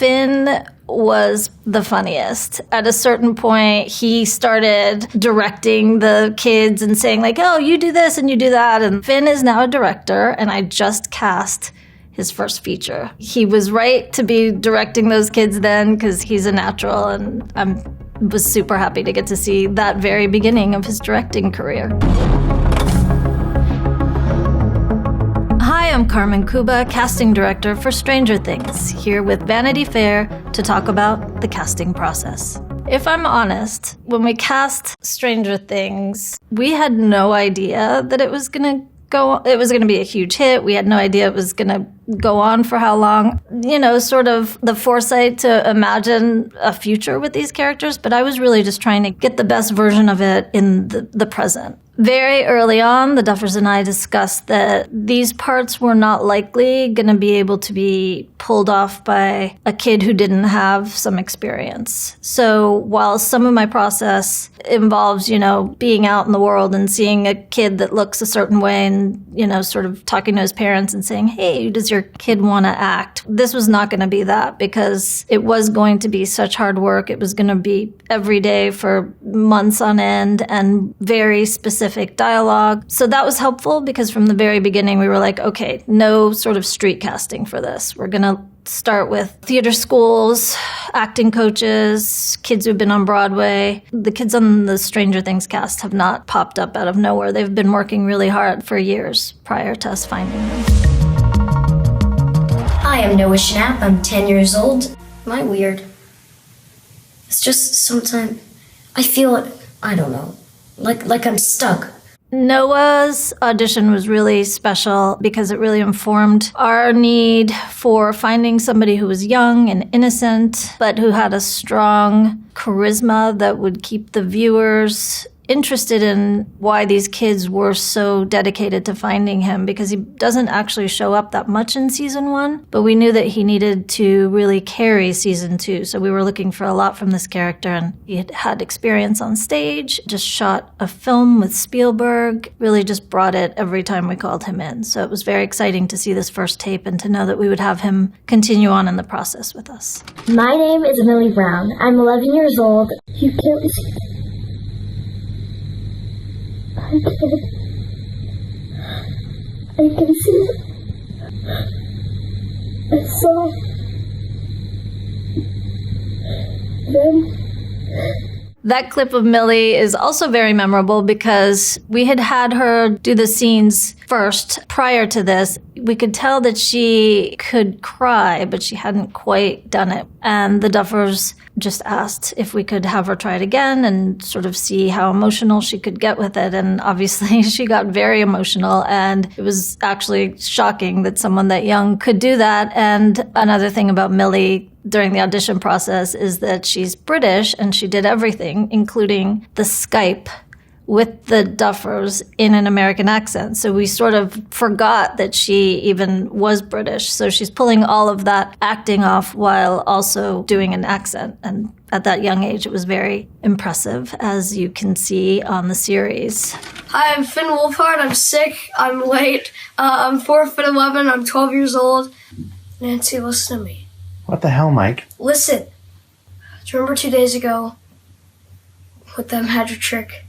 Finn was the funniest. At a certain point, he started directing the kids and saying like, oh, you do this and you do that. And Finn is now a director, and I just cast his first feature. He was right to be directing those kids then because he's a natural, and I was super happy to get to see that very beginning of his directing career. Hi, I'm Carmen Cuba, casting director for Stranger Things, here with Vanity Fair to talk about the casting process. If I'm honest, when we cast Stranger Things, we had no idea that it was going to be a huge hit. We had no idea it was going to go on for how long. You know, sort of the foresight to imagine a future with these characters, but I was really just trying to get the best version of it in the present. Very early on, the Duffers and I discussed that these parts were not likely going to be able to be pulled off by a kid who didn't have some experience. So while some of my process involves, being out in the world and seeing a kid that looks a certain way and, sort of talking to his parents and saying, hey, does your kid want to act? This was not going to be that because it was going to be such hard work. It was going to be every day for months on end and very specific dialogue. So that was helpful because from the very beginning we were like, okay, no sort of street casting for this. We're going to start with theater schools, acting coaches, kids who've been on Broadway. The kids on the Stranger Things cast have not popped up out of nowhere. They've been working really hard for years prior to us finding them. Hi, I'm Noah Schnapp. I'm 10 years old. Am I weird? It's just sometimes I feel, I don't know, like I'm stuck. Noah's audition was really special because it really informed our need for finding somebody who was young and innocent, but who had a strong charisma that would keep the viewers interested in why these kids were so dedicated to finding him, because he doesn't actually show up that much in season 1, but we knew that he needed to really carry season 2. So we were looking for a lot from this character, and he had experience on stage, just shot a film with Spielberg, really just brought it every time we called him in. So it was very exciting to see this first tape and to know that we would have him continue on in the process with us. My name is Millie Brown. I'm 11 years old. You can't see it. I can see it. I saw. Then. That clip of Millie is also very memorable because we had her do the scenes first prior to this. We could tell that she could cry, but she hadn't quite done it. And the Duffers just asked if we could have her try it again and sort of see how emotional she could get with it. And obviously she got very emotional, and it was actually shocking that someone that young could do that. And another thing about Millie during the audition process is that she's British, and she did everything, including the Skype with the Duffers in an American accent. So we sort of forgot that she even was British. So she's pulling all of that acting off while also doing an accent. And at that young age, it was very impressive, as you can see on the series. Hi, I'm Finn Wolfhard. I'm sick. I'm late. I'm 4'11". I'm 12 years old. Nancy, listen to me. What the hell, Mike? Listen. Do you remember 2 days ago with that magic trick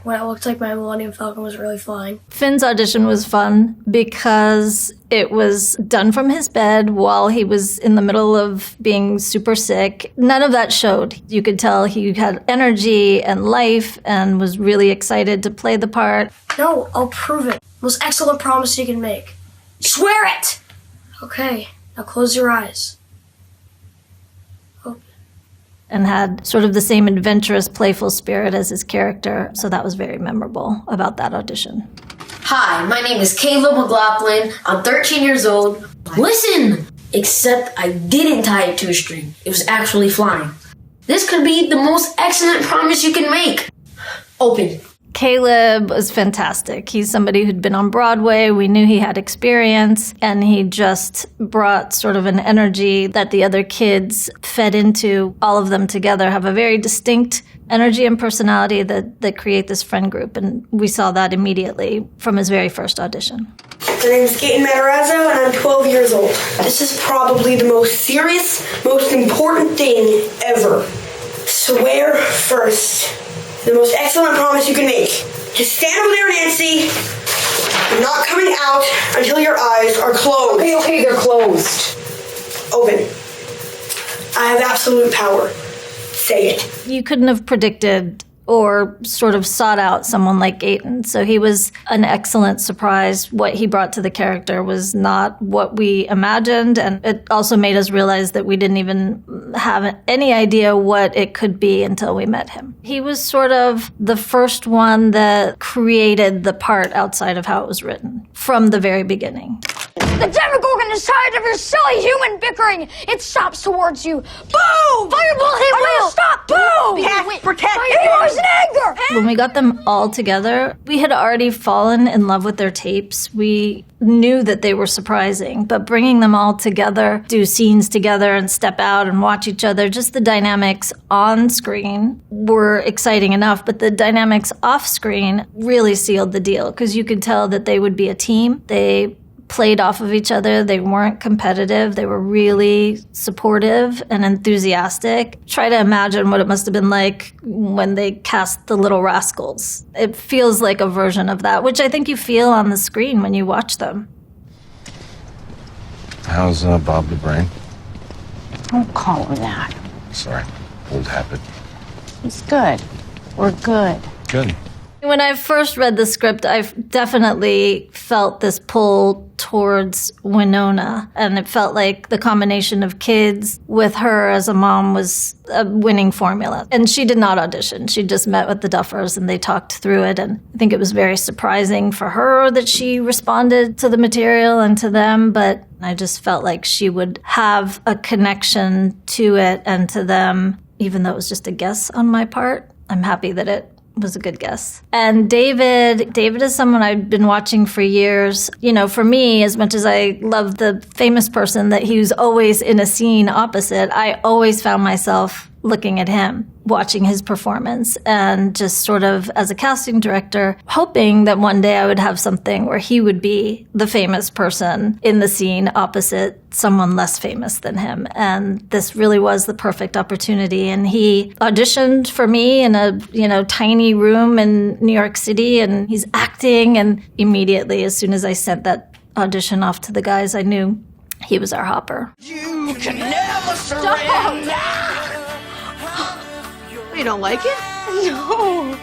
when it looked like my Millennium Falcon was really flying? Finn's audition was fun because it was done from his bed while he was in the middle of being super sick. None of that showed. You could tell he had energy and life and was really excited to play the part. No, I'll prove it. Most excellent promise you can make. Swear it! Okay, now close your eyes. And had sort of the same adventurous, playful spirit as his character. So that was very memorable about that audition. Hi, my name is Caleb McLaughlin. I'm 13 years old. Listen! Except I didn't tie it to a string. It was actually flying. This could be the most excellent promise you can make. Open. Caleb was fantastic. He's somebody who'd been on Broadway. We knew he had experience, and he just brought sort of an energy that the other kids fed into. All of them together have a very distinct energy and personality that create this friend group. And we saw that immediately from his very first audition. My name is Matarazzo, and I'm 12 years old. This is probably the most serious, most important thing ever. Swear first. The most excellent promise you can make. Just stand over there, Nancy. You're not coming out until your eyes are closed. Okay, they're closed. Open. I have absolute power. Say it. You couldn't have predicted or sort of sought out someone like Gaten. So he was an excellent surprise. What he brought to the character was not what we imagined. And it also made us realize that we didn't even have any idea what it could be until we met him. He was sort of the first one that created the part outside of how it was written from the very beginning. The Demogorgon is tired of your silly human bickering. It stops towards you. Boom! Fireball, he will! Stop! Boom! Protect! He was in anger! When we got them all together, we had already fallen in love with their tapes. We knew that they were surprising, but bringing them all together, do scenes together and step out and watch each other, just the dynamics on screen were exciting enough, but the dynamics off screen really sealed the deal because you could tell that they would be a team. They played off of each other. They weren't competitive. They were really supportive and enthusiastic. Try to imagine what it must have been like when they cast the Little Rascals. It feels like a version of that, which I think you feel on the screen when you watch them. How's Bob the Brain? Don't call him that. Sorry, old habit. He's good. We're good. Good. When I first read the script, I definitely felt this pull towards Winona, and it felt like the combination of kids with her as a mom was a winning formula. And she did not audition. She just met with the Duffers and they talked through it. And I think it was very surprising for her that she responded to the material and to them, but I just felt like she would have a connection to it and to them, even though it was just a guess on my part. I'm happy that it was a good guess. And David is someone I've been watching for years. You know, for me, as much as I love the famous person that he was always in a scene opposite, I always found myself looking at him, watching his performance, and just sort of as a casting director, hoping that one day I would have something where he would be the famous person in the scene opposite someone less famous than him. And this really was the perfect opportunity. And he auditioned for me in a, tiny room in New York City, and he's acting. And immediately, as soon as I sent that audition off to the guys, I knew he was our Hopper. You can never surrender. You don't like it? No.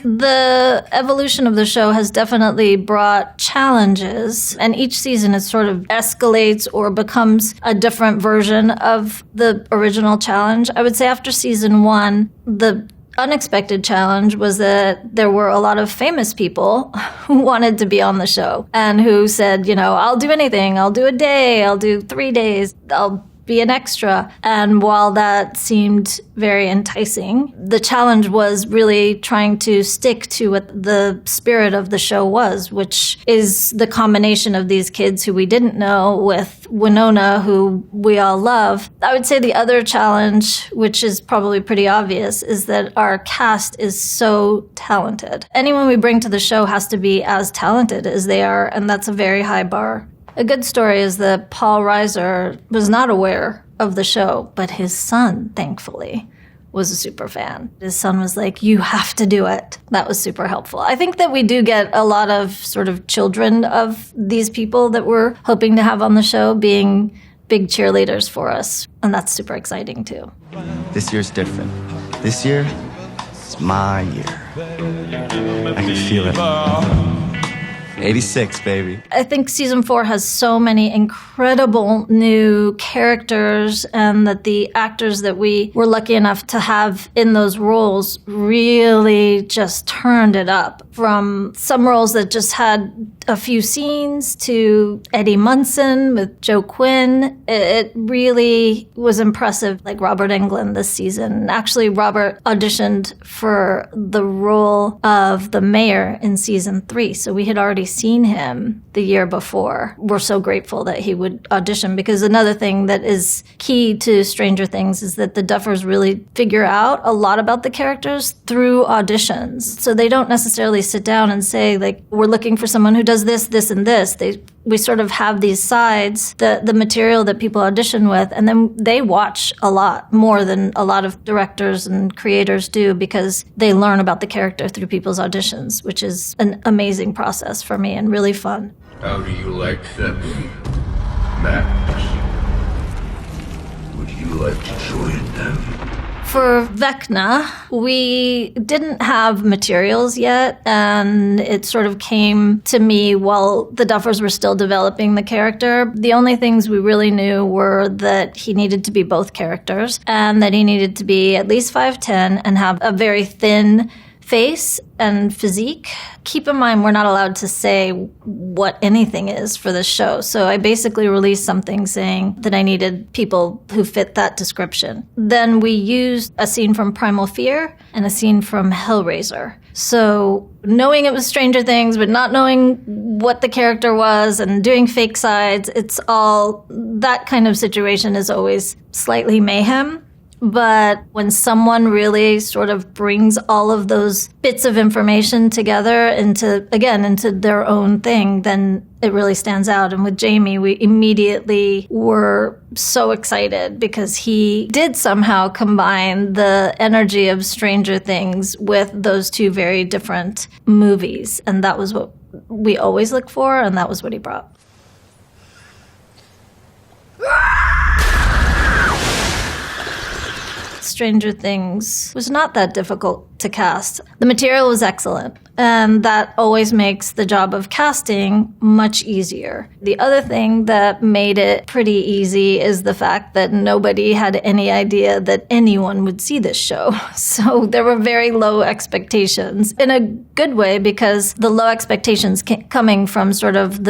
The evolution of the show has definitely brought challenges, and each season it sort of escalates or becomes a different version of the original challenge. I would say after season 1, the unexpected challenge was that there were a lot of famous people who wanted to be on the show and who said, I'll do anything. I'll do a day. I'll do 3 days. I'll be an extra. And while that seemed very enticing, the challenge was really trying to stick to what the spirit of the show was, which is the combination of these kids who we didn't know with Winona, who we all love. I would say the other challenge, which is probably pretty obvious, is that our cast is so talented. Anyone we bring to the show has to be as talented as they are, and that's a very high bar. A good story is that Paul Reiser was not aware of the show, but his son, thankfully, was a super fan. His son was like, you have to do it. That was super helpful. I think that we do get a lot of sort of children of these people that we're hoping to have on the show being big cheerleaders for us. And that's super exciting too. This year's different. This year, it's my year. I can feel it. 86, baby. I think season 4 has so many incredible new characters, and that the actors that we were lucky enough to have in those roles really just turned it up. From some roles that just had a few scenes to Eddie Munson with Joe Quinn. It really was impressive, like Robert Englund this season. Actually, Robert auditioned for the role of the mayor in season 3, so we had already seen him the year before. We're so grateful that he would audition, because another thing that is key to Stranger Things is that the Duffers really figure out a lot about the characters through auditions. So they don't necessarily sit down and say, like, we're looking for someone who does this, this, and this. We sort of have these sides, the material that people audition with, and then they watch a lot more than a lot of directors and creators do, because they learn about the character through people's auditions, which is an amazing process for me and really fun. How do you like them, Max? Would you like to join them? For Vecna, we didn't have materials yet, and it sort of came to me while the Duffers were still developing the character. The only things we really knew were that he needed to be both characters, and that he needed to be at least 5'10" and have a very thin face and physique. Keep in mind, we're not allowed to say what anything is for this show. So I basically released something saying that I needed people who fit that description. Then we used a scene from Primal Fear and a scene from Hellraiser. So knowing it was Stranger Things, but not knowing what the character was and doing fake sides, it's all, that kind of situation is always slightly mayhem. But when someone really sort of brings all of those bits of information together into their own thing, then it really stands out. And with Jamie, we immediately were so excited because he did somehow combine the energy of Stranger Things with those two very different movies. And that was what we always look for, and that was what he brought. Stranger Things was not that difficult to cast. The material was excellent, and that always makes the job of casting much easier. The other thing that made it pretty easy is the fact that nobody had any idea that anyone would see this show. So there were very low expectations, in a good way, because the low expectations coming from sort of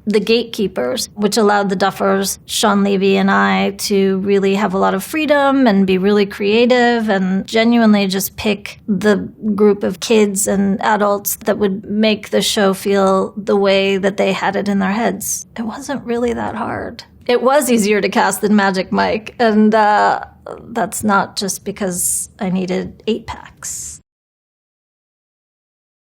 the gatekeepers, which allowed the Duffers, Sean Levy and I, to really have a lot of freedom and be really creative and genuinely just pick the group of kids and adults that would make the show feel the way that they had it in their heads. It wasn't really that hard. It was easier to cast than Magic Mike, and that's not just because I needed 8-packs.